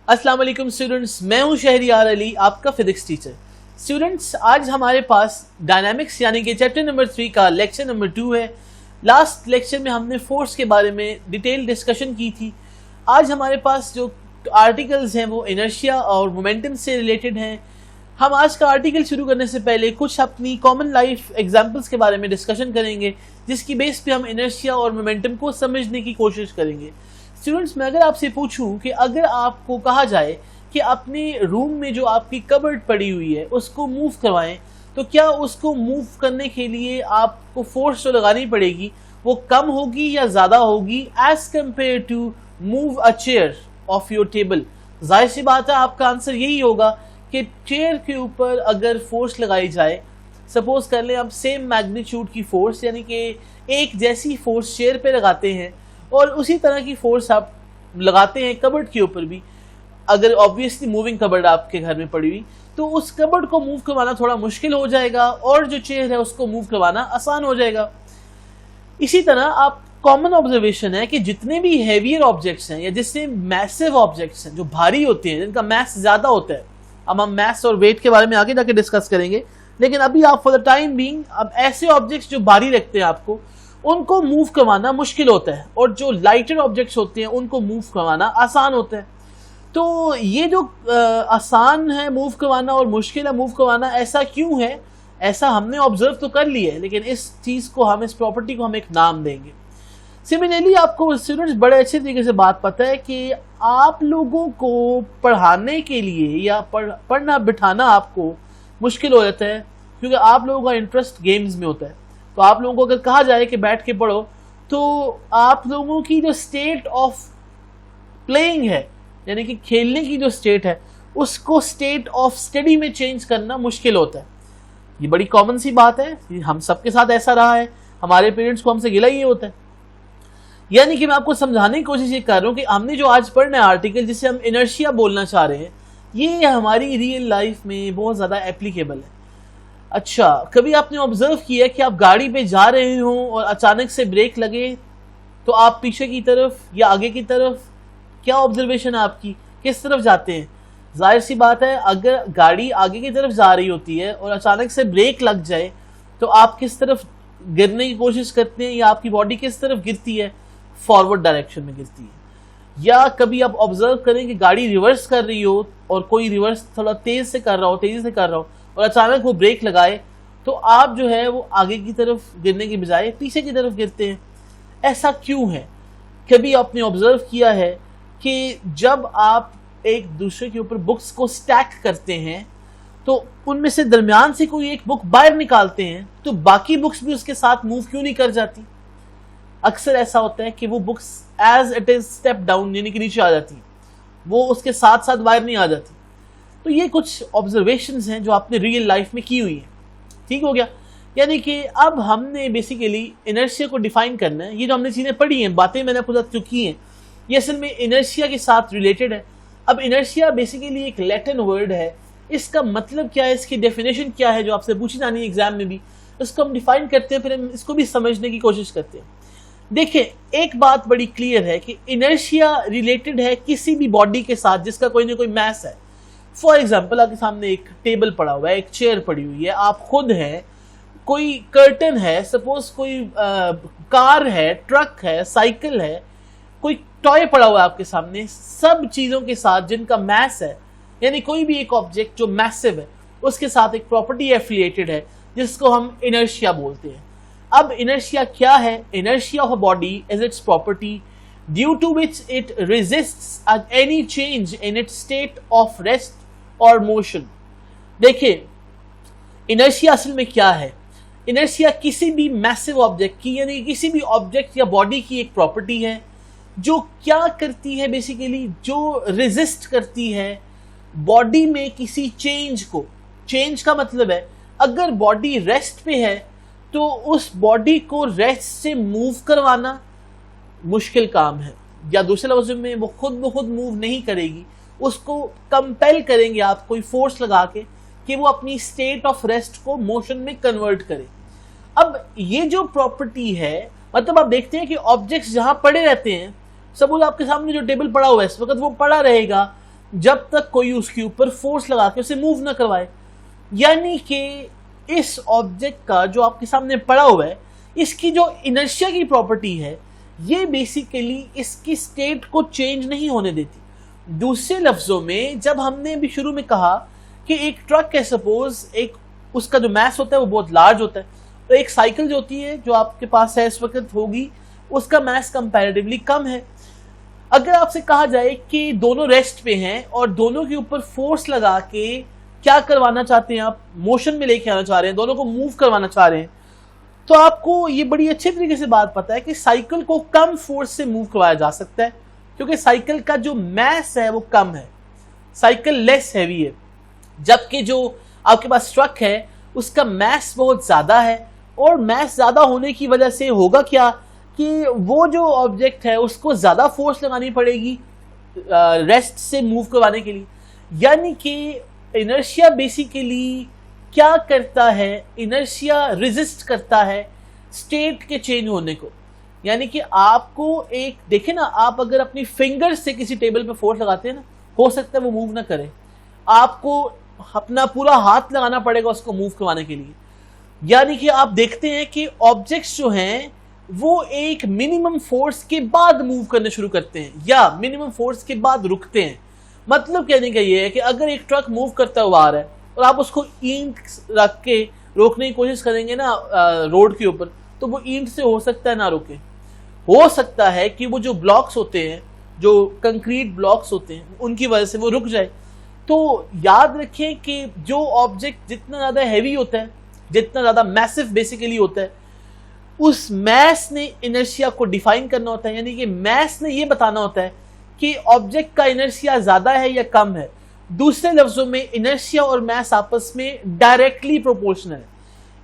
अस्सलाम वालेकुम स्टूडेंट्स, मैं हूं शहरियार अली, आपका फिजिक्स टीचर। स्टूडेंट्स, आज हमारे पास डायनामिक्स यानी कि चैप्टर नंबर 3 का लेक्चर नंबर 2 है। लास्ट लेक्चर में हमने फोर्स के बारे में डिटेल डिस्कशन की थी। आज हमारे पास जो आर्टिकल्स हैं वो इनर्शिया और मोमेंटम से रिलेटेड हैं। हम आज का आर्टिकल शुरू करने से पहले कुछ अपनी कॉमन लाइफ एग्जाम्पल्स के बारे में डिस्कशन करेंगे, जिसकी बेस पे हम इनर्शिया और मोमेंटम को समझने की कोशिश करेंगे। स्टूडेंट्स, मैं अगर आपसे पूछूं कि अगर आपको कहा जाए कि अपने रूम में जो आपकी कबर्ड पड़ी हुई है उसको मूव करवाएं, तो क्या उसको मूव करने के लिए आपको फोर्स जो लगानी पड़ेगी वो कम होगी या ज़्यादा होगी as compare to move a chair of your table? जाहिर सी बात है, आपका आंसर यही होगा कि चेयर के ऊपर अगर फोर्स लगाई जाए, सपोज कर लें आप सेम मैग्नीट्यूड की फोर्स यानी कि एक जैसी फोर्स चेयर पे लगाते हैं और उसी तरह की फोर्स आप लगाते हैं कबर्ड के ऊपर भी, अगर ऑब्वियसली मूविंग कबर्ड आपके घर में पड़ी हुई, तो उस कबर्ड को मूव करवाना थोड़ा मुश्किल हो जाएगा और जो चेयर है उसको मूव करवाना आसान हो जाएगा। इसी तरह आप कॉमन ऑब्जर्वेशन है कि जितने भी हैवियर ऑब्जेक्ट्स हैं या जिससे मैसिव ऑब्जेक्ट्स हैं जो भारी होते हैं, जिनका मैस ज़्यादा होता है, अब हम मैस और वेट के बारे में आगे जाके डिस्कस करेंगे, लेकिन अभी आप फॉर द टाइम बीइंग अब ऐसे ऑब्जेक्ट्स जो भारी रखते हैं आपको उनको मूव करवाना मुश्किल होता है और जो लाइटर ऑब्जेक्ट्स होते हैं उनको मूव करवाना आसान होता है। तो ये जो आसान है मूव करवाना और मुश्किल है मूव करवाना, ऐसा क्यों है? ऐसा हमने ऑब्जर्व तो कर लिया है, लेकिन इस चीज़ को हम, इस प्रॉपर्टी को हम एक नाम देंगे। सिमिलरली आपको स्टूडेंट्स बड़े अच्छे तरीके से बात पता है कि आप लोगों को पढ़ाने के लिए या पढ़ना बिठाना आपको मुश्किल हो जाता है, क्योंकि आप लोगों का इंटरेस्ट गेम्स में होता है। तो आप लोगों को अगर कहा जाए कि बैठ के पढ़ो, तो आप लोगों की जो स्टेट ऑफ प्लेइंग है यानी कि खेलने की जो स्टेट है उसको स्टेट ऑफ स्टडी में चेंज करना मुश्किल होता है। ये बड़ी कॉमन सी बात है, हम सबके साथ ऐसा रहा है, हमारे पेरेंट्स को हमसे गिला ही होता है। यानी कि मैं आपको समझाने की कोशिश ये कर रहा हूँ कि हमने जो आज पढ़ना है आर्टिकल, जिसे हम इनर्शिया बोलना चाह रहे हैं, ये हमारी रियल लाइफ में बहुत ज़्यादा एप्लीकेबल है। अच्छा, कभी आपने ऑब्जर्व किया कि आप गाड़ी पे जा रहे हो और अचानक से ब्रेक लगे तो आप पीछे की तरफ या आगे की तरफ, क्या ऑब्जर्वेशन है आपकी, किस तरफ जाते हैं? जाहिर सी बात है, अगर गाड़ी आगे की तरफ जा रही होती है और अचानक से ब्रेक लग जाए तो आप किस तरफ गिरने की कोशिश करते हैं या आपकी बॉडी किस तरफ गिरती है? फॉरवर्ड डायरेक्शन में गिरती है। या कभी आप ऑब्जर्व करें कि गाड़ी रिवर्स कर रही हो और कोई रिवर्स थोड़ा तेजी से कर रहा हो और अचानक वो ब्रेक लगाए तो आप जो है वो आगे की तरफ गिरने के बजाय पीछे की तरफ गिरते हैं। ऐसा क्यों है? कभी आपने ऑब्जर्व किया है कि जब आप एक दूसरे के ऊपर बुक्स को स्टैक करते हैं तो उनमें से दरमियान से कोई एक बुक बाहर निकालते हैं तो बाकी बुक्स भी उसके साथ मूव क्यों नहीं कर जाती? अक्सर ऐसा होता है कि वो books as it is step down यानी कि नीचे आ जाती, वो उसके साथ साथ बाहर नहीं आ जाती। तो ये कुछ ऑब्जर्वेशंस हैं जो आपने रियल लाइफ में की हुई है। ठीक हो गया? यानी कि अब हमने बेसिकली इनर्शिया को डिफाइन करना है। ये जो हमने चीज़ें पढ़ी हैं, बातें मैंने आपको जो की हैं, ये असल में इनर्शिया के साथ रिलेटेड है। अब इनर्शिया बेसिकली एक लैटिन वर्ड है। इसका मतलब क्या है, इसकी डेफिनेशन क्या है, जो आपसे पूछी जानी है एग्जाम में भी, इसको हम डिफाइन करते हैं, फिर हम इसको भी समझने की कोशिश करते हैं। देखिए, एक बात बड़ी क्लियर है कि इनर्शिया रिलेटेड है किसी भी बॉडी के साथ जिसका कोई ना कोई मैस है। फॉर एग्जाम्पल, आपके सामने एक टेबल पड़ा हुआ है, एक चेयर पड़ी हुई है, आप खुद हैं, कोई कर्टन है, सपोज कोई कार है, ट्रक है, साइकिल है, कोई टॉय पड़ा हुआ है आपके सामने, सब चीज़ों के साथ जिनका मैस है, यानी कोई भी एक ऑब्जेक्ट जो मैसिव है उसके साथ एक प्रॉपर्टी एफिलिएटेड है जिसको हम इनर्शिया बोलते हैं। अब इनर्शिया क्या है? Inertia of a body is its property due to which it resists any change in its state of rest और मोशन। देखिए, इनर्शिया असल में क्या है? इनर्शिया किसी भी मैसिव ऑब्जेक्ट की, यानी किसी भी ऑब्जेक्ट या बॉडी की एक प्रॉपर्टी है जो क्या करती है, बेसिकली जो रेजिस्ट करती है बॉडी में किसी चेंज को। चेंज का मतलब है अगर बॉडी रेस्ट पे है तो उस बॉडी को रेस्ट से मूव करवाना मुश्किल काम है, या दूसरे लफ्ज़ों में वो खुद ब खुद मूव नहीं करेगी, उसको कंपेल करेंगे आप कोई फोर्स लगा के कि वो अपनी स्टेट ऑफ रेस्ट को मोशन में कन्वर्ट करे। अब ये जो प्रॉपर्टी है, मतलब आप देखते हैं कि ऑब्जेक्ट्स जहां पड़े रहते हैं, सपोज आपके सामने जो टेबल पड़ा हुआ है इस वक्त वो पड़ा रहेगा, जब तक कोई उसके ऊपर फोर्स लगा के उसे मूव ना करवाए। यानी कि इस ऑब्जेक्ट का जो आपके सामने पड़ा हुआ है, इसकी जो इनर्शिया की प्रॉपर्टी है, ये बेसिकली इसकी स्टेट को चेंज नहीं होने देती। दूसरे लफ्जों में, जब हमने भी शुरू में कहा कि एक ट्रक है, सपोज एक उसका जो मास होता है वो बहुत लार्ज होता है, तो एक साइकिल जो होती है जो आपके पास है इस वक्त होगी, उसका मास कंपैरेटिवली कम है। अगर आपसे कहा जाए कि दोनों रेस्ट पे हैं और दोनों के ऊपर फोर्स लगा के क्या करवाना चाहते हैं आप, मोशन में लेके आना चाह रहे हैं, दोनों को मूव करवाना चाह रहे हैं, तो आपको ये बड़ी अच्छे तरीके से बात पता है कि साइकिल को कम फोर्स से मूव करवाया जा सकता है, क्योंकि साइकिल का जो मास है वो कम है, साइकिल लेस हैवी है। जबकि जो आपके पास ट्रक है उसका मास बहुत ज्यादा है, और मास ज्यादा होने की वजह से होगा क्या कि वो जो ऑब्जेक्ट है उसको ज्यादा फोर्स लगानी पड़ेगी रेस्ट से मूव करवाने के लिए। यानी कि इनर्शिया बेसिकली क्या करता है, इनर्शिया रेजिस्ट करता है स्टेट के चेंज होने को। यानी कि आपको एक देखे ना, आप अगर अपनी फिंगर से किसी टेबल पे फोर्स लगाते हैं ना, हो सकता है वो मूव ना करे, आपको अपना पूरा हाथ लगाना पड़ेगा उसको मूव करवाने के लिए। यानी कि आप देखते हैं कि ऑब्जेक्ट्स जो हैं वो एक मिनिमम फोर्स के बाद मूव करने शुरू करते हैं या मिनिमम फोर्स के बाद रुकते हैं। मतलब कहने का ये है कि अगर एक ट्रक मूव करता हुआ आ रहा है और आप उसको ईंट रख के रोकने की कोशिश करेंगे ना रोड के ऊपर, तो वो ईंट से हो सकता है ना रुके, हो सकता है कि वो जो ब्लॉक्स होते हैं, जो कंक्रीट ब्लॉक्स होते हैं, उनकी वजह से वो रुक जाए। तो याद रखें कि जो ऑब्जेक्ट जितना ज्यादा हैवी होता है, जितना ज्यादा मैसिव बेसिकली होता है, उस मैस ने इनर्शिया को डिफाइन करना होता है। यानी कि मैस ने ये बताना होता है कि ऑब्जेक्ट का इनर्शिया ज्यादा है या कम है। दूसरे लफ्जों में इनर्शिया और मैस आपस में डायरेक्टली प्रोपोर्शनल है।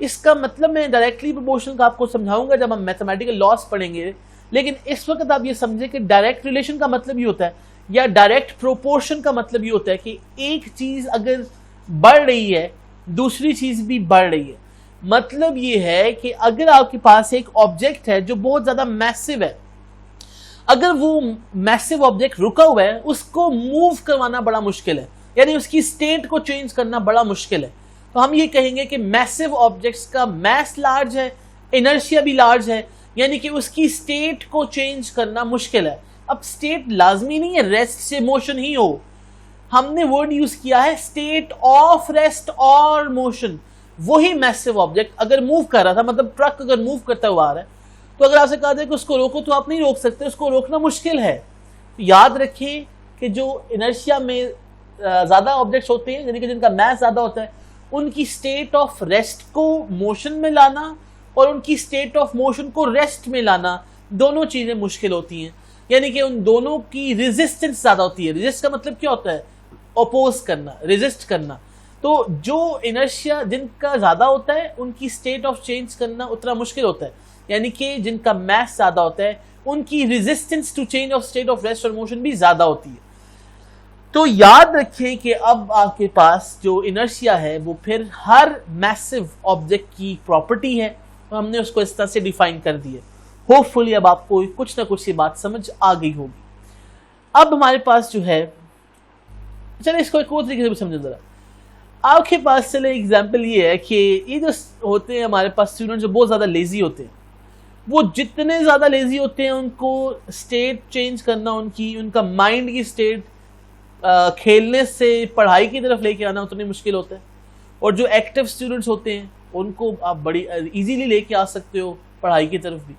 इसका मतलब मैं डायरेक्टली प्रोपोर्शनल का आपको समझाऊंगा जब हम मैथमेटिकल लॉस पढ़ेंगे, लेकिन इस वक्त आप ये समझे कि डायरेक्ट रिलेशन का मतलब ये होता है, या डायरेक्ट प्रोपोर्शन का मतलब ये होता है कि एक चीज अगर बढ़ रही है दूसरी चीज भी बढ़ रही है। मतलब ये है कि अगर आपके पास एक ऑब्जेक्ट है जो बहुत ज्यादा मैसिव है, अगर वो मैसिव ऑब्जेक्ट रुका हुआ है, उसको मूव करवाना बड़ा मुश्किल है, यानी उसकी स्टेट को चेंज करना बड़ा मुश्किल है। तो हम ये कहेंगे कि मैसिव ऑब्जेक्ट्स का मास लार्ज है, इनर्शिया भी लार्ज है, यानी कि उसकी स्टेट को चेंज करना मुश्किल है। अब स्टेट लाजमी नहीं है रेस्ट से मोशन ही हो, हमने वर्ड यूज किया है स्टेट ऑफ रेस्ट और मोशन। वही मैसिव ऑब्जेक्ट अगर मूव कर रहा था, मतलब ट्रक अगर मूव करता हुआ आ रहा है, तो अगर आपसे कहा जाए कि उसको रोको, तो आप नहीं रोक सकते, उसको रोकना मुश्किल है। तो याद रखिए कि जो इनर्शिया में ज्यादा ऑब्जेक्ट्स होते हैं, यानी कि जिनका मास ज्यादा होता है, उनकी स्टेट ऑफ रेस्ट को मोशन में लाना और उनकी स्टेट ऑफ मोशन को रेस्ट में लाना, दोनों चीजें मुश्किल होती हैं। यानी कि उन दोनों की रेजिस्टेंस ज्यादा होती है। रेजिस्ट का मतलब क्या होता है? अपोज करना, रेजिस्ट करना। तो जो इनर्शिया जिनका ज्यादा होता है, उनकी स्टेट ऑफ चेंज करना उतना मुश्किल होता है। यानी कि जिनका मास ज्यादा होता है, उनकी resistance to change of state of rest और मोशन भी ज्यादा होती है। तो याद रखें कि अब आपके पास जो इनर्शिया है वो फिर हर मैसिव ऑब्जेक्ट की प्रॉपर्टी है, और हमने उसको इस तरह से डिफाइन कर दी है। होपफुली अब आपको कुछ ना कुछ ये बात समझ आ गई होगी। अब हमारे पास जो है, चलिए इसको एक और तरीके से समझो जरा। आपके पास चले एग्जाम्पल ये है कि ये जो होते हैं हमारे पास स्टूडेंट जो बहुत ज़्यादा लेजी होते हैं, वो जितने ज़्यादा लेजी होते हैं उनको स्टेट चेंज करना, उनका माइंड की स्टेट खेलने से पढ़ाई की तरफ लेके आना उतनी मुश्किल होता है। और जो एक्टिव स्टूडेंट्स होते हैं उनको आप बड़ी इजीली लेके आ सकते हो पढ़ाई की तरफ भी।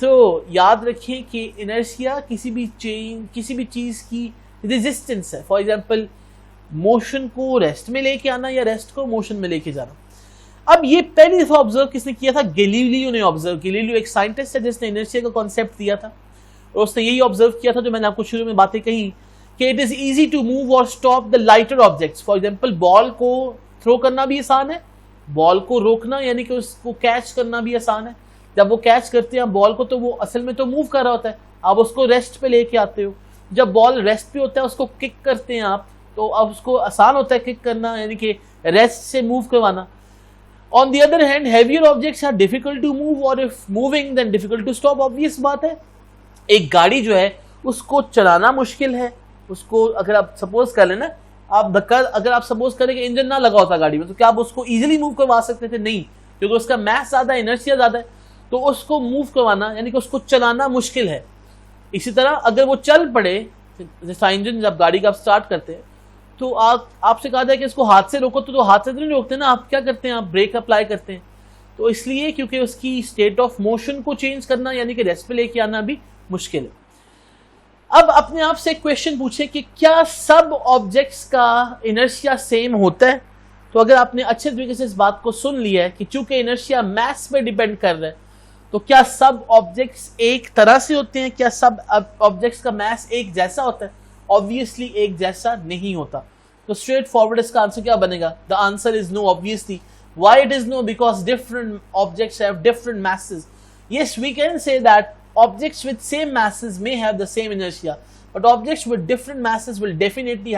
तो याद रखें कि इनर्शिया किसी भी चीज़ की रेजिस्टेंस है। फॉर एग्जांपल मोशन को रेस्ट में लेके आना या रेस्ट को मोशन में लेके जाना। अब ये पहली दफा ऑब्जर्व किसने किया था? गैलीलियो ने ऑब्जर्व। गैलीलियो एक साइंटिस्ट है जिसने इनर्शिया का कॉन्सेप्ट दिया था, और उसने यही ऑब्जर्व किया था जो मैंने आपको शुरू में बातें कही कि it is easy to move और stop the lighter objects. For example ball को थ्रो करना भी आसान है, बॉल को रोकना यानी कि उसको कैच करना भी आसान है। जब वो कैच करते हैं बॉल को, तो वो असल में तो मूव कर रहा होता है, आप उसको रेस्ट पे लेके आते हो। जब बॉल रेस्ट पे होता है उसको किक करते हैं आप, तो अब उसको आसान होता है किक करना, यानी कि रेस्ट से मूव करवाना। On the other hand heavier objects are difficult to move, और if moving then difficult to stop. Obvious बात है, एक गाड़ी जो है उसको चलाना मुश्किल है, उसको अगर आप सपोज कर लेना, आप धक्का अगर आप सपोज करें कि इंजन ना लगा होता गाड़ी में, तो क्या आप उसको इजीली मूव करवा सकते थे? नहीं, क्योंकि उसका मास ज्यादा है, इनर्शिया ज्यादा है, तो उसको मूव करवाना यानी कि उसको चलाना मुश्किल है। इसी तरह अगर वो चल पड़े, जैसा इंजन जब गाड़ी का आप स्टार्ट करते हैं तो आपसे कहा जाए कि इसको हाथ से रोको, तो हाथ से नहीं रोकते ना, आप क्या करते हैं, आप ब्रेक अप्लाई करते हैं। तो इसलिए क्योंकि उसकी स्टेट ऑफ मोशन को चेंज करना यानी कि रेस्ट पे लेके आना भी मुश्किल है। अब अपने आप से एक क्वेश्चन पूछे कि क्या सब ऑब्जेक्ट्स का इनर्शिया सेम होता है? तो अगर आपने अच्छे तरीके से इस बात को सुन लिया है कि चूंकि इनर्शिया मास पे डिपेंड कर रहा है, तो क्या सब ऑब्जेक्ट्स एक तरह से होते हैं? क्या सब ऑब्जेक्ट्स का मास एक जैसा होता है? ऑब्वियसली एक जैसा नहीं होता। तो स्ट्रेट फॉरवर्ड इसका आंसर क्या बनेगा? The answer is no, obviously. Why it is no? Because different objects have different masses. Yes, we can say that objects with same masses may have the same inertia, but objects with different masses will definitely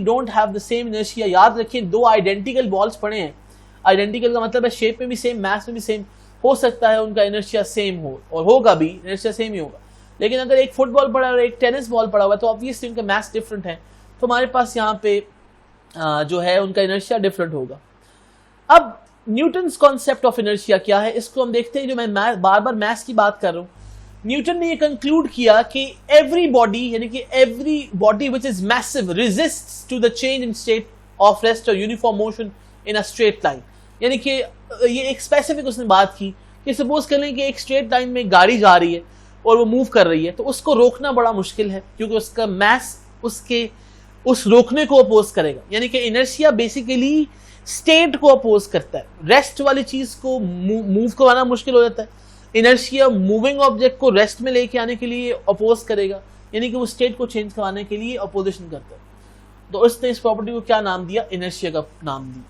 don't have the same inertia. याद रखिए, दो identical balls पड़े हैं, identical का मतलब है shape में भी सेम, मास में भी सेम, हो सकता है उनका इनर्शिया सेम हो, और होगा भी, इनर्शिया सेम ही होगा। लेकिन अगर एक फुटबॉल पड़ा है और एक टेनिस बॉल पड़ा हुआ है, तो ऑब्वियसली उनका मास डिफरेंट है, तो हमारे पास यहाँ पे जो है उनका इनर्शिया डिफरेंट होगा। अब न्यूटन्स कॉन्सेप्ट ऑफ इनर्शिया क्या है, इसको हम देखते हैं। जो मैं बार बार मास की बात कर रहा हूँ, न्यूटन ने ये कंक्लूड किया कि एवरी बॉडी यानी कि every body which is massive resists to the change in state of rest और uniform motion in a straight line. यानी कि ये एक स्पेसिफिक उसने बात की कि सपोज कर लें कि एक स्ट्रेट लाइन में गाड़ी जा रही है और वो मूव कर रही है, तो उसको रोकना बड़ा मुश्किल है, क्योंकि उसका मास उसके उस रोकने को अपोज करेगा। यानी कि इनर्शिया बेसिकली स्टेट को अपोज करता है, रेस्ट वाली चीज को मूव करवाना मुश्किल हो जाता है। इनर्शिया मूविंग ऑब्जेक्ट को रेस्ट में लेके आने के लिए अपोज करेगा, यानी कि वो स्टेट को चेंज करवाने के लिए अपोजिशन करता है। तो उसने इस प्रॉपर्टी को क्या नाम दिया? इनर्शिया का नाम दिया।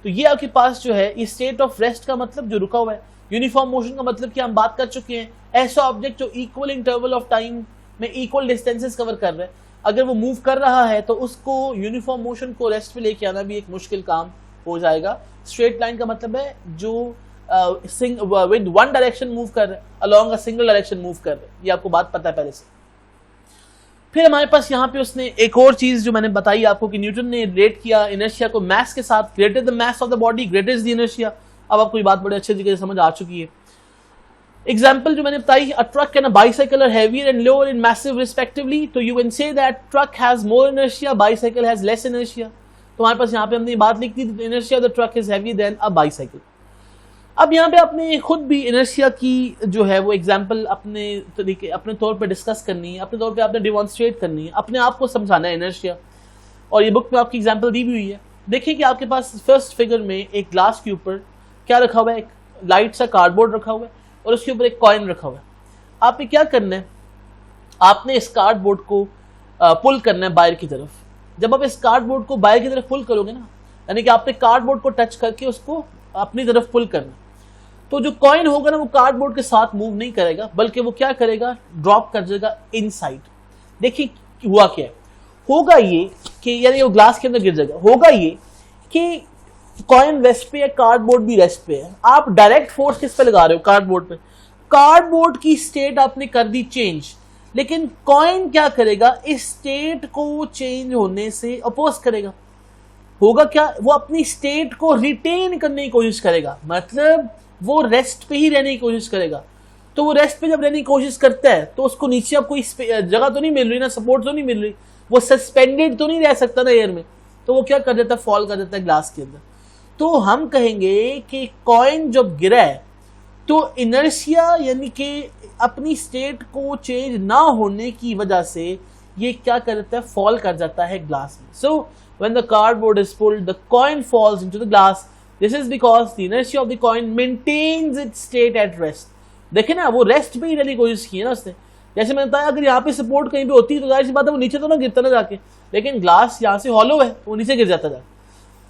तो ये आपके पास जो है, ये स्टेट ऑफ रेस्ट का मतलब जो रुका हुआ है, यूनिफॉर्म मोशन का मतलब कि हम बात कर चुके हैं, ऐसा ऑब्जेक्ट जो इक्वल इंटरवल ऑफ टाइम में इक्वल डिस्टेंसेस कवर कर रहा है, अगर वो मूव कर रहा है तो उसको यूनिफॉर्म मोशन को रेस्ट पे लेके आना भी एक मुश्किल काम हो जाएगा। स्ट्रेट लाइन का मतलब है जो विद वन डायरेक्शन मूव कर रहे हैं, along a single direction move कर रहे हैं। ये आपको बात पता है पहले से। फिर हमारे पास यहाँ पे उसने एक और चीज जो मैंने बताई आपको कि न्यूटन ने रिलेट किया इनर्शिया को मास के साथ। Greater the mass of the body greater is the inertia. अब आपको ये बात बड़े अच्छे तरीके से समझ आ चुकी है। एग्जाम्पल जो मैंने बताई, a truck and a bicycle are heavier and lower in massive respectively, तो you can say that truck has more inertia, bicycle has less inertia. तो हमारे पास यहाँ पे हमने बात लिख दी, inertia of the truck is heavier than a bicycle. अब यहाँ पे आपने खुद भी इनर्शिया की जो है वो एग्जाम्पल अपने तौर पे डिस्कस करनी है, अपने तौर पे आपने डिमॉन्स्ट्रेट करनी है, अपने आप को समझाना है इनर्शिया। और ये बुक में आपकी एग्जाम्पल दी भी हुई है। देखिए कि आपके पास फर्स्ट फिगर में एक ग्लास के ऊपर क्या रखा हुआ है, एक लाइट सा कार्डबोर्ड रखा हुआ है और उसके ऊपर एक कॉइन रखा हुआ है। आपने क्या करना है, आपने इस कार्डबोर्ड को पुल करना है बाहर की तरफ। जब आप इस कार्डबोर्ड को बाहर की तरफ पुल करोगे ना, यानी कि आपने कार्डबोर्ड को टच करके उसको अपनी तरफ पुल करना, तो जो कॉइन होगा ना वो कार्डबोर्ड के साथ मूव नहीं करेगा, बल्कि वो क्या करेगा, ड्रॉप कर जाएगा इनसाइड। देखिए हुआ क्या है, होगा ये कि यानी वो ग्लास के अंदर गिर जाएगा। होगा ये कि कॉइन रेस्ट पे है, कार्डबोर्ड भी रेस्ट पे है। आप डायरेक्ट फोर्स किस पे लगा रहे हो, कार्डबोर्ड पे। कार्डबोर्ड की स्टेट आपने कर दी चेंज, लेकिन कॉइन क्या करेगा, इस स्टेट को चेंज होने से अपोज करेगा। होगा क्या, वो अपनी स्टेट को रिटेन करने की कोशिश करेगा, मतलब वो रेस्ट पे ही रहने की कोशिश करेगा। तो वो रेस्ट पे जब रहने की कोशिश करता है तो उसको नीचे अब कोई जगह तो नहीं मिल रही ना, सपोर्ट तो नहीं मिल रही, वो सस्पेंडेड तो नहीं रह सकता ना एयर में, तो वो क्या कर देता है, फॉल कर देता है ग्लास के अंदर। तो हम कहेंगे कि कॉइन जब गिरा है तो इनर्शिया यानी कि अपनी स्टेट को चेंज ना होने की वजह से ये क्या कर देता है, फॉल कर जाता है ग्लास में। So when the cardboard is pulled the coin false into the glass. This is because the inertia of the coin maintains its state at rest. देखिए ना, वो रेस्ट पे ही रहने की कोशिश की है ना उसने। जैसे मैंने बताया, अगर यहाँ पे सपोर्ट कहीं पे होती है तो जाहिर सी बात है वो नीचे तो ना गिरता ना जाके, लेकिन ग्लास यहाँ से हॉलो है तो वो नीचे गिर जाता था।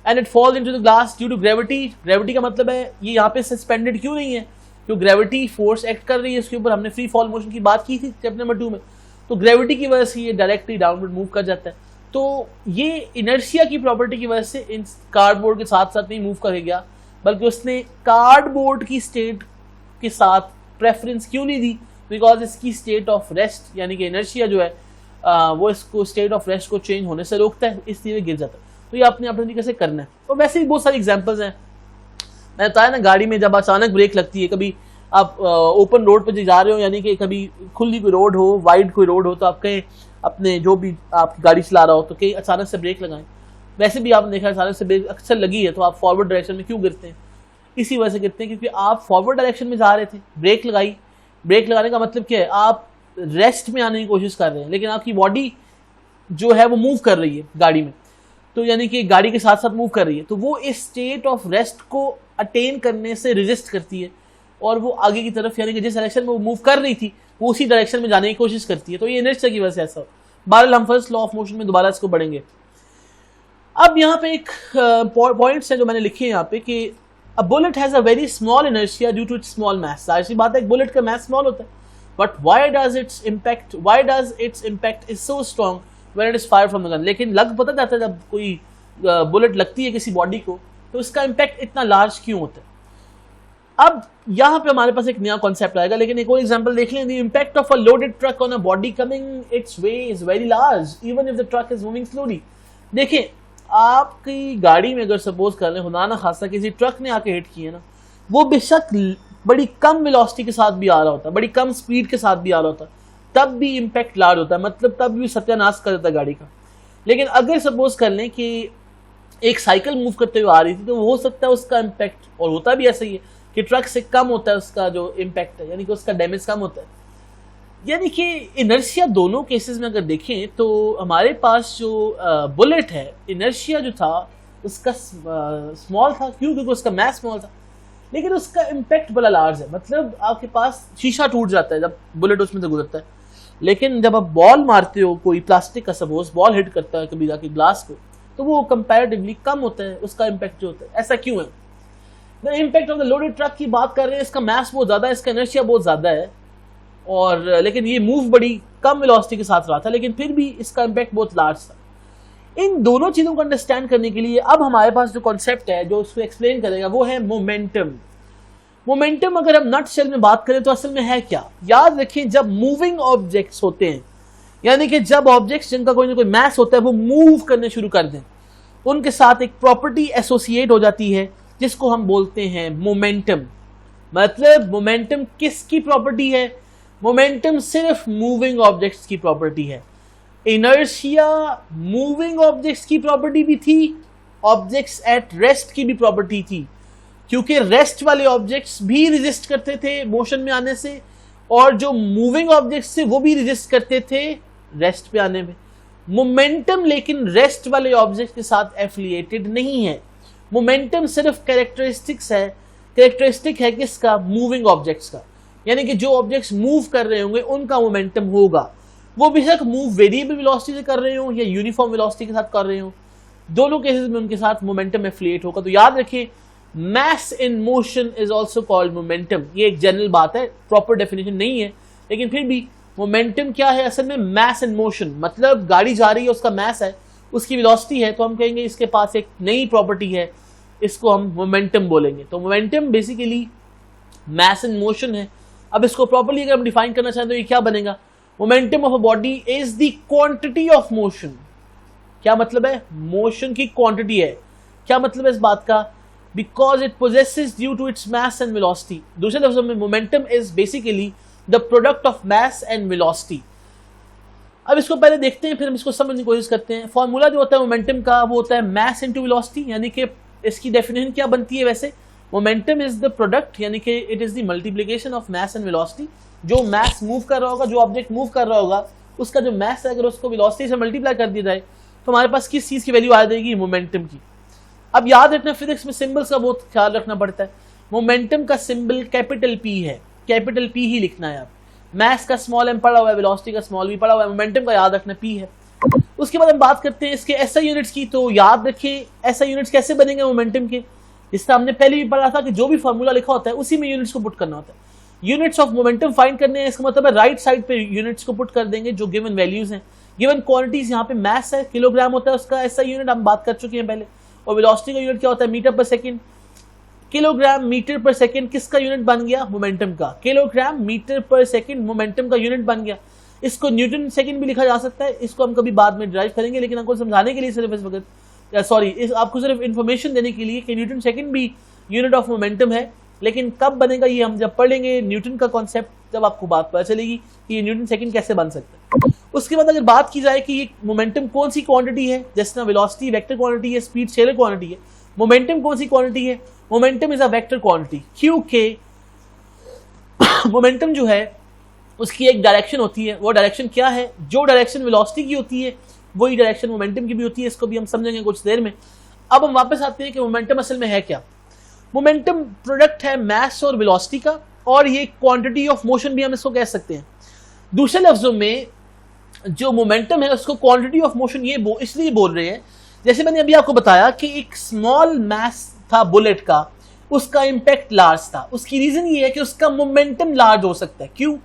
And it falls into the glass due to gravity. Gravity का मतलब है ये यहाँ पे सस्पेंडेड क्यों नहीं है, क्योंकि ग्रेविटी फोर्स एक्ट कर रही है इसके ऊपर। हमने फ्री फॉल मोशन की बात की थी चैप्टर नंबर 2 में। तो ग्रेविटी की वजह से ये डायरेक्टली डाउनवर्ड मूव कर जाता है। तो ये इनर्शिया की प्रॉपर्टी की वजह से इन कार्डबोर्ड के साथ साथ नहीं मूव कर गया, बल्कि उसने कार्डबोर्ड की स्टेट के साथ प्रेफरेंस क्यों नहीं दी, बिकॉज इसकी स्टेट ऑफ रेस्ट यानी कि इनर्शिया जो है वो इसको स्टेट ऑफ रेस्ट को चेंज होने से रोकता है, इसलिए गिर जाता है। तो ये आपने अपने तरीके से करना है। और वैसे ही बहुत सारी एग्जांपल्स हैं। मैंने बताया ना, गाड़ी में जब अचानक ब्रेक लगती है, कभी आप ओपन रोड पर जा रहे हो, यानी कि कभी खुली कोई रोड हो, वाइड कोई रोड हो, तो आप कहीं अपने जो भी आपकी गाड़ी चला रहा हो तो कहीं अचानक से ब्रेक लगाएं। वैसे भी आपने देखा अचानक से ब्रेक अक्सर लगी है तो आप फॉरवर्ड डायरेक्शन में क्यों गिरते हैं? इसी वजह से गिरते हैं क्योंकि आप फॉरवर्ड डायरेक्शन में जा रहे थे, ब्रेक लगाई। ब्रेक लगाने का मतलब क्या है? आप रेस्ट में आने की कोशिश कर रहे हैं, लेकिन आपकी बॉडी जो है वो मूव कर रही है गाड़ी में, तो यानी कि गाड़ी के साथ साथ मूव कर रही है, तो वो इस स्टेट ऑफ रेस्ट को अटेन करने से रेजिस्ट करती है और वो आगे की तरफ, यानी कि जिस डायरेक्शन में वो मूव कर रही थी वो उसी डायरेक्शन में जाने की कोशिश करती है। तो ये इनर्शिया की वजह से ऐसा हो। बहरहाल हम फर्स्ट लॉ ऑफ मोशन में दोबारा इसको पढ़ेंगे। अब यहाँ पे एक पॉइंट्स है जो मैंने लिखे हैं यहाँ पे कि a bullet has a very small inertia due to its small mass. जाहिर सी बात है, एक बुलेट का मास स्मॉल होता है, but why does its impact is so strong when it is fire from the gun. लेकिन लग पता जाता है जब कोई बुलेट लगती है किसी बॉडी को तो इसका इम्पैक्ट इतना लार्ज क्यों होता है। अब यहाँ पे हमारे पास एक नया कॉन्सेप्ट आएगा, लेकिन एक और एग्जांपल देख लें। The impact of a loaded truck on a body coming it's way is very large even if the truck is moving slowly. देखिए, आपकी गाड़ी में अगर सपोज कर लें खुदा ना खासा किसी ट्रक ने आके हिट किया ना, वो बेशक बड़ी कम वेलोसिटी के साथ भी आ रहा होता है, बड़ी कम स्पीड के साथ भी आ रहा होता है, तब भी इम्पैक्ट लार्ज होता है, मतलब तब भी सत्यानाश कर देता है गाड़ी का। लेकिन अगर सपोज कर लें कि एक साइकिल मूव करते हुए आ रही थी तो हो सकता है उसका इम्पैक्ट, और होता भी ऐसा ही है कि ट्रक से कम होता है उसका जो इम्पैक्ट है, यानी कि उसका डैमेज कम होता है। यानी कि इनर्शिया दोनों केसेस में अगर देखें तो हमारे पास जो बुलेट है, इनर्शिया जो था उसका स्मॉल था। क्यों? क्योंकि उसका मैस स्मॉल था, लेकिन उसका इम्पैक्ट बड़ा लार्ज है। मतलब आपके पास शीशा टूट जाता है जब बुलेट उसमें से गुजरता है, लेकिन जब आप बॉल मारते हो, कोई प्लास्टिक का सपोज बॉल हिट करता है कभी जाके ग्लास को, तो वो कंपैरेटिवली कम होता है उसका इम्पैक्ट जो होता है। ऐसा क्यों है? The impact of the loaded truck की बात कर रहे हैं, इसका मैस बहुत ज्यादा है, इसका इनर्शिया बहुत ज्यादा है, और लेकिन ये मूव बड़ी कम वेलोसिटी के साथ रहा था, लेकिन फिर भी इसका इम्पैक्ट बहुत लार्ज था। इन दोनों चीजों को अंडरस्टैंड करने के लिए अब हमारे पास जो कॉन्सेप्ट है जो उसको एक्सप्लेन करेगा वो है मोमेंटम। मोमेंटम अगर हम नटशेल में बात करें तो असल में है क्या? याद रखें, जब मूविंग ऑब्जेक्ट्स होते हैं, यानी कि जब ऑब्जेक्ट्स जिनका कोई ना कोई मैस होता है वो मूव करने शुरू कर दें, उनके साथ एक प्रॉपर्टी एसोसिएट हो जाती है जिसको हम बोलते हैं मोमेंटम। मतलब मोमेंटम किसकी प्रॉपर्टी है? मोमेंटम सिर्फ मूविंग ऑब्जेक्ट्स की प्रॉपर्टी है। इनर्शिया मूविंग ऑब्जेक्ट्स की प्रॉपर्टी भी थी, ऑब्जेक्ट्स एट रेस्ट की भी प्रॉपर्टी थी, क्योंकि रेस्ट वाले ऑब्जेक्ट्स भी रेजिस्ट करते थे मोशन में आने से, और जो मूविंग ऑब्जेक्ट्स थे वो भी रेजिस्ट करते थे रेस्ट पे आने में। मोमेंटम लेकिन रेस्ट वाले ऑब्जेक्ट के साथ एफिलिएटेड नहीं है। मोमेंटम सिर्फ कैरेक्टरिस्टिक है किसका? मूविंग ऑब्जेक्ट्स का। यानी कि जो ऑब्जेक्ट्स मूव कर रहे होंगे उनका मोमेंटम होगा, वो बेशक मूव वेरिएबल वेलोसिटी से कर रहे हो या यूनिफॉर्म वेलोसिटी के साथ कर रहे हो, दोनों केसेस में उनके साथ मोमेंटम एफिलिएट होगा। तो याद रखिए, mass in motion is also called momentum. ये एक जनरल बात है, प्रॉपर डेफिनेशन नहीं है, लेकिन फिर भी मोमेंटम क्या है? असल में मैस इन मोशन, मतलब गाड़ी जा रही है, उसका मैस है, उसकी वेलोसिटी है, तो हम कहेंगे इसके पास एक नई प्रॉपर्टी है, इसको हम मोमेंटम बोलेंगे। तो momentum basically mass in motion है। अब इसको प्रॉपर्ली अगर हम डिफाइन करना चाहें तो ये क्या बनेगा? Momentum of a body is the quantity of motion. क्या मतलब है? मोशन की क्वांटिटी है। क्या मतलब है इस बात का? Because it possesses due to its mass and velocity. दूसरे लफ्जों में momentum is basically the product of mass and velocity. अब इसको पहले देखते हैं, फिर हम इसको समझने की कोशिश करते हैं। फॉर्मूला जो होता है मोमेंटम का वो होता है मैस इनटू वेलोसिटी, यानी कि इसकी डेफिनेशन क्या बनती है? वैसे मोमेंटम इज द प्रोडक्ट, यानी कि it is the multiplication of mass and velocity. जो मैस मूव कर रहा होगा, जो ऑब्जेक्ट मूव कर रहा होगा, उसका जो मैस है अगर उसको वेलोसिटी से मल्टीप्लाई कर दिया जाए तो हमारे पास किस चीज की वैल्यू आ जाएगी? मोमेंटम की। अब याद रखना, फिजिक्स में सिंबल्स का बहुत ख्याल रखना पड़ता है। मोमेंटम का सिंबल कैपिटल पी है, कैपिटल पी ही लिखना है। आप मैस का स्मॉल एम पढ़ा हुआ है, वेलोसिटी का स्मॉल वी पढ़ा हुआ है, मोमेंटम का याद रखना पी है। उसके बाद हम बात करते हैं इसके एसआई यूनिट्स की। तो याद रखें एसआई यूनिट्स कैसे बनेंगे मोमेंटम के। इसका हमने पहले भी पढ़ा था कि जो भी फॉर्मूला लिखा होता है उसी में यूनिट्स को पुट करना होता है। यूनिट्स ऑफ मोमेंटम फाइंड करने हैं, इसका मतलब है राइट साइड पे यूनिट्स को पुट कर देंगे जो गिवन वैल्यूज हैं। गिवन क्वांटिटीज यहाँ पे मैस है, किलोग्राम होता है उसका एसआई यूनिट, हम बात कर चुके हैं पहले। और वेलोसिटी का यूनिट क्या होता है? Metre per second. Kilogram metre per second किसका यूनिट बन गया? मोमेंटम का। Kilogram metre per second momentum का यूनिट बन गया। इसको न्यूटन सेकंड भी लिखा जा सकता है, इसको हम कभी बाद में ड्राइव करेंगे, लेकिन आपको समझाने के लिए सिर्फ इस वक्त आपको सिर्फ इन्फॉर्मेशन देने के लिए कि न्यूटन सेकंड भी यूनिट ऑफ मोमेंटम है, लेकिन कब बनेगा ये हम जब पढ़ लेंगे न्यूटन का कॉन्सेप्ट, जब आपको बात पता चलेगी कि ये न्यूटन सेकंड कैसे बन सकता है। उसके बाद अगर बात की जाए कि ये मोमेंटम कौन सी क्वांटिटी है, जैसे ना वेलोसिटी वेक्टर क्वांटिटी है, स्पीड स्केलर क्वांटिटी है, मोमेंटम कौन सी क्वांटिटी है, momentum is a vector quantity. क्योंकि मोमेंटम जो है उसकी एक डायरेक्शन होती है, वो डायरेक्शन क्या है, जो डायरेक्शन वेलोसिटी की होती है वही डायरेक्शन मोमेंटम की भी होती है, इसको भी हम समझेंगे कुछ देर में। अब हम वापस आते हैं कि मोमेंटम असल में है क्या। मोमेंटम प्रोडक्ट है मास और वेलोसिटी का, और ये क्वांटिटी ऑफ मोशन भी हम इसको कह सकते हैं। दूसरे लफ्जों में जो मोमेंटम है उसको क्वांटिटी ऑफ मोशन ये इसलिए बोल रहे हैं, जैसे मैंने अभी आपको बताया कि एक स्मॉल मास था बुलेट का, उसका इंपैक्ट लार्ज था। उसकी रीजन ये है कि उसका मोमेंटम लार्ज हो सकता है। क्यों?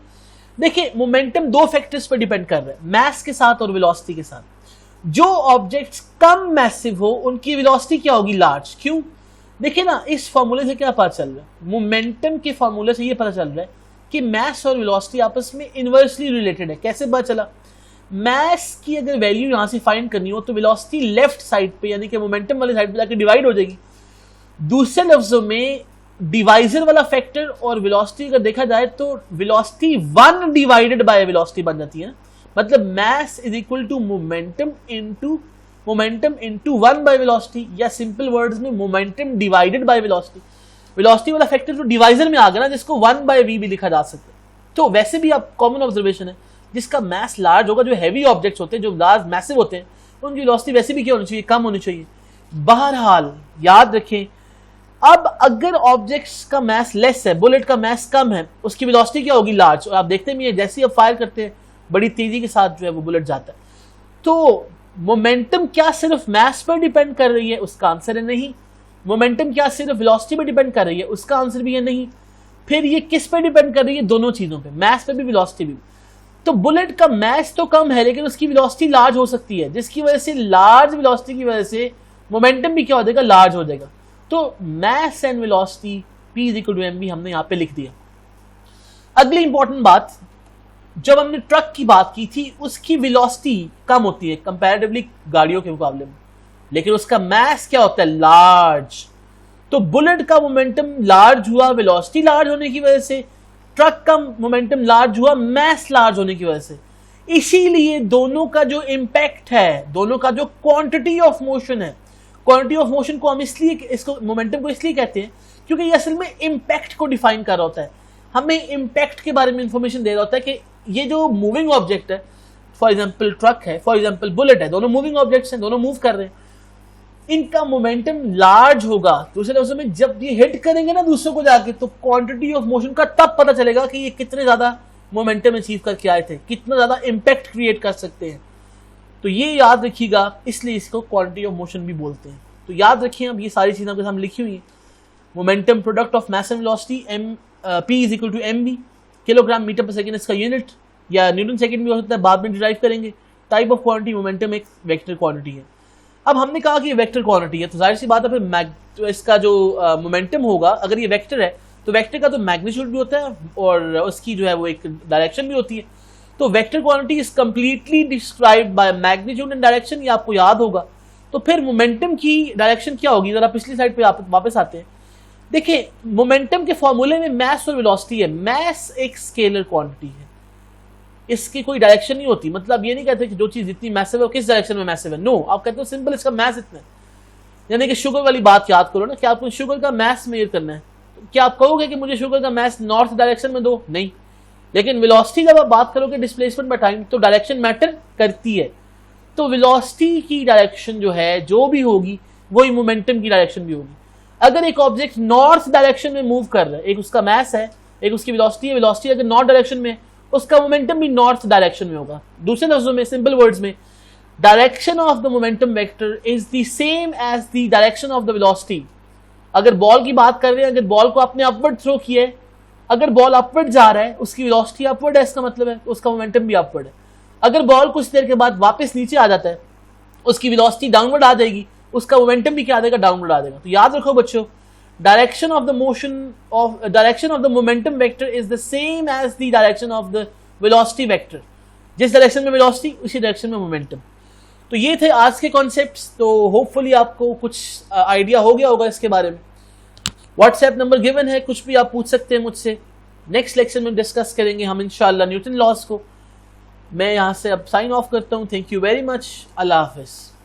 देखिए, मोमेंटम दो फैक्टर्स पर डिपेंड कर रहा है, मैस के साथ और वेलोसिटी के साथ। जो ऑब्जेक्ट्स कम मैसिव हो उनकी वेलोसिटी क्या होगी, लार्ज। क्यों? देखिए ना, इस फॉर्मूले से क्या पता चल रहा है, मोमेंटम के फॉर्मूले से ये पता चल रहा है कि मैस और वेलोसिटी आपस में इनवर्सली रिलेटेड है। कैसे पता चला? मैस की अगर वैल्यू यहां से फाइंड करनी हो तो वेलोसिटी लेफ्ट साइड पे यानी कि मोमेंटम वाली साइड पे जाकर डिवाइड हो जाएगी। दूसरे लफ्जों में डिवाइजर वाला फैक्टर और वेलोसिटी अगर देखा जाए तो वेलोसिटी 1 डिवाइडेड बाय वेलोसिटी बन जाती है। मतलब mass is equal to momentum into 1 by velocity, या सिंपल वर्ड्स में momentum divided by velocity. Velocity वाला फैक्टर जो डिवाइजर में आ गया ना, जिसको 1 बाय v भी लिखा जा सकता है। तो वैसे भी आप कॉमन ऑब्जर्वेशन है, जिसका मैस लार्ज होगा, जो हैवी ऑब्जेक्ट्स होते हैं, जो लार्ज मैसिव होते हैं, उनकी वेलोसिटी वैसे भी क्या होनी चाहिए, कम होनी चाहिए। बहरहाल याद रखें, अब अगर ऑब्जेक्ट्स का मैस लेस है, बुलेट का मैस कम है, उसकी वेलोसिटी क्या होगी, लार्ज। और आप देखते भी हैं जैसे ही आप फायर करते हैं बड़ी तेजी के साथ जो है वो बुलेट जाता है। तो मोमेंटम क्या सिर्फ मैस पर डिपेंड कर रही है, उसका आंसर है नहीं। मोमेंटम क्या सिर्फ वेलोसिटी पर डिपेंड कर रही है, उसका आंसर भी है नहीं। फिर ये किस पर डिपेंड कर रही है, दोनों चीजों पे, मैस पे भी वेलोसिटी भी। तो बुलेट का मैस तो कम है लेकिन उसकी वेलोसिटी लार्ज हो सकती है, जिसकी वजह से लार्ज वेलोसिटी की वजह से मोमेंटम भी क्या हो जाएगा, लार्ज हो जाएगा। तो mass and velocity P is equal to mv हमने यहां पे लिख दिया। अगली इंपॉर्टेंट बात, जब हमने ट्रक की बात की थी उसकी वेलोसिटी कम होती है कंपैरेटिवली गाड़ियों के मुकाबले में, लेकिन उसका मैस क्या होता है, लार्ज। तो बुलेट का मोमेंटम लार्ज हुआ वेलोसिटी लार्ज होने की वजह से, ट्रक का मोमेंटम लार्ज हुआ मैस लार्ज होने की वजह से। इसीलिए दोनों का जो इंपैक्ट है, दोनों का जो क्वांटिटी ऑफ मोशन है, क्वांटिटी ऑफ मोशन को हम इसलिए, इसको मोमेंटम को इसलिए कहते हैं क्योंकि ये असल में इंपैक्ट को डिफाइन कर रहा होता है, हमें इंपैक्ट के बारे में इंफॉर्मेशन दे रहा होता है कि ये जो मूविंग ऑब्जेक्ट है, फॉर एग्जांपल ट्रक है, फॉर एग्जांपल बुलेट है, दोनों मूविंग ऑब्जेक्ट्स हैं, दोनों मूव कर रहे हैं, इनका मोमेंटम लार्ज होगा। दूसरे लफ्जों में जब ये हिट करेंगे ना दूसरों को जाके, तो क्वांटिटी ऑफ मोशन का तब पता चलेगा कि ये कितने ज्यादा मोमेंटम अचीव करके आए थे, कितना ज्यादा इंपैक्ट क्रिएट कर सकते हैं। तो ये याद रखिएगा, इसलिए इसको क्वांटिटी ऑफ मोशन भी बोलते हैं। तो याद रखिए, अब ये सारी चीजें आपके सामने लिखी हुई है। Momentum product of mass and velocity, P is equal to mv, kilogram metre per second इसका यूनिट, या न्यूटन सेकंड भी हो सकता है, बाद में डिराइव करेंगे। टाइप ऑफ क्वांटिटी, मोमेंटम एक वेक्टर क्वांटिटी है। अब हमने कहा कि ये वेक्टर क्वांटिटी है, तो जाहिर सी बात है फिर तो इसका जो मोमेंटम होगा, अगर ये वेक्टर है तो वेक्टर का तो मैग्नीट्यूड भी होता है और उसकी जो है वो एक डायरेक्शन भी होती है। तो vector quantity is completely described by magnitude and direction, ये आपको याद होगा। तो फिर मोमेंटम की डायरेक्शन क्या होगी, जरा पिछली साइड पे वापस आते हैं। देखिए, मोमेंटम के फॉर्मूले में मैस और वेलोसिटी है। मैस एक स्केलर क्वांटिटी है, इसकी कोई डायरेक्शन नहीं होती। मतलब ये नहीं कहते कि जो चीज जितनी मैसिव है किस डायरेक्शन में मैसिव है, नो, आप कहते हो सिंपल इसका मैस इतना है। यानी कि शुगर वाली बात याद करो ना, कि आपको शुगर का मैस मेजर करना है, तो क्या आप कहोगे कि मुझे शुगर का मैस नॉर्थ डायरेक्शन में दो, नहीं। लेकिन वेलोसिटी जब आप बात करोगे डिस्प्लेसमेंट बाय टाइम, तो डायरेक्शन मैटर करती है। तो वेलोसिटी की डायरेक्शन जो है, जो भी होगी, वही मोमेंटम की डायरेक्शन भी होगी। अगर एक ऑब्जेक्ट नॉर्थ डायरेक्शन में मूव कर रहा है, एक उसका मैस है, एक उसकी वेलोसिटी है, वेलोसिटी अगर नॉर्थ डायरेक्शन में, उसका मोमेंटम भी नॉर्थ डायरेक्शन में होगा। दूसरे लफ्जों में, सिंपल वर्ड्स में, direction of the momentum vector is the same as the direction of the velocity. अगर बॉल की बात कर रहे हैं, अगर बॉल को आपने अपवर्ड थ्रो किया है, अगर बॉल अपवर्ड जा रहा है, उसकी वेलोसिटी अपवर्ड है, इसका मतलब है उसका मोमेंटम भी अपवर्ड है। अगर बॉल कुछ देर के बाद वापस नीचे आ जाता है, उसकी वेलोसिटी डाउनवर्ड आ जाएगी, उसका मोमेंटम भी क्या आ जाएगा, डाउनवर्ड आ जाएगा। तो याद रखो बच्चों, direction of the momentum vector is the same as the direction of the velocity vector. जिस डायरेक्शन में वेलोसिटी उसी डायरेक्शन में मोमेंटम। तो ये थे आज के कॉन्सेप्ट्स। तो होपफुली आपको कुछ आइडिया हो गया होगा इसके बारे में। व्हाट्सएप नंबर गिवन है, कुछ भी आप पूछ सकते हैं मुझसे। नेक्स्ट लेक्चर में डिस्कस करेंगे हम इंशाल्लाह न्यूटन लॉज को। मैं यहाँ से अब साइन ऑफ करता हूँ। Thank you very much. अल्लाह हाफिज़।